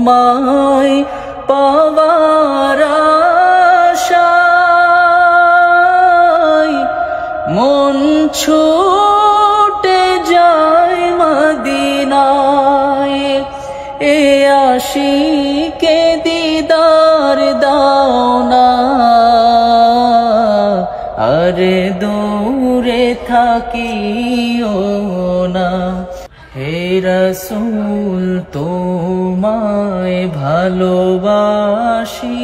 তোমায় পাওয়ার আশায় মন ছুটে যায় মদিনায়। এ আশিকে দিদার দাও না, আরে দূরে থাকিও না। হে রাসূল তোমায় ভালোবাসি,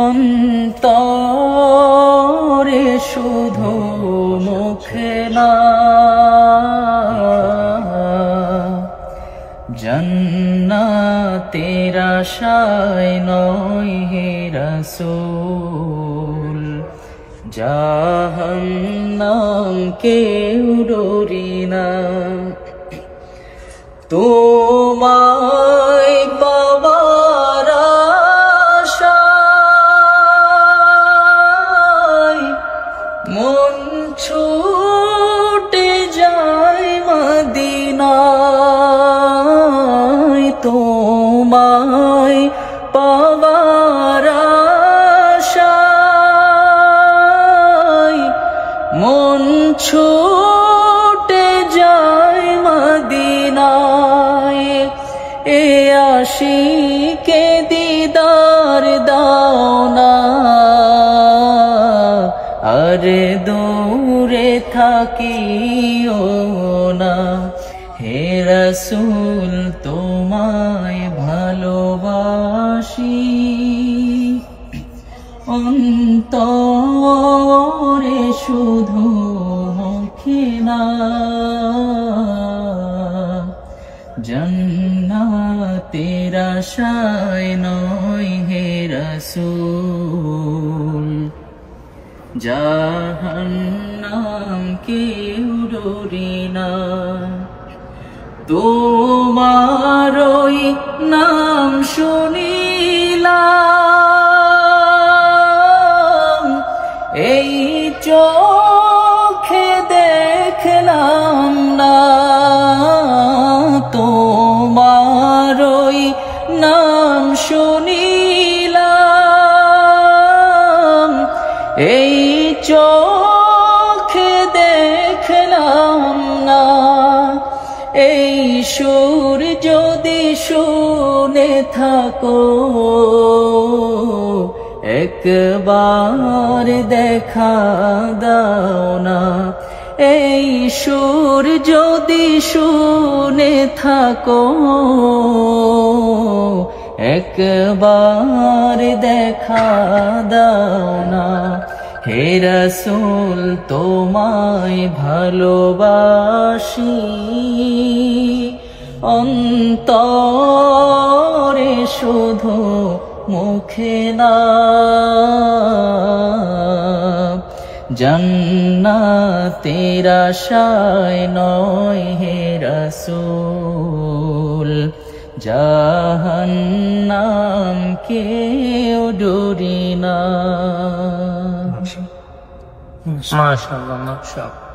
অন্তরে শুধু মুখে না। জান্নাতের আশায় নয় হে রাসূল, জাহান্নাম কেউ ডরি না। তোমায় পাওয়ার আশায় মন ছুটে যায় মদিনায়। তোমায় পাওয়ার আশায় মন ছুটে যায় মদিনায়। এ আশিকে দিদার দাও না, আরে দূরে থাকিও না। হে রাসূল তোমায় ভালোবাসি, অন্তরে শুধু মুখে না। জান্নাতের আশায় নয় হে রাসূল, জাহান্নাম কেউ ডরি না। তোমারই নাম শুনিলাম, এই চোখে দেখলাম না। তোমারই নাম শুনিলাম, এই চোখে দেখলাম না। এই সুর যদি শুনে থাকো, একবার দেখা দাও না। এই সুর যদি শুনে থাকো, একবার দেখা দাও না। হে রাসূল তোমায় ভালোবাসি, অন্তরে শুধু মুখে না। জান্নাতের আশায় নয় হে রাসূল, জাহান্নাম কেউ ডরি না। মাশাআল্লাহ, মাশাআল্লাহ।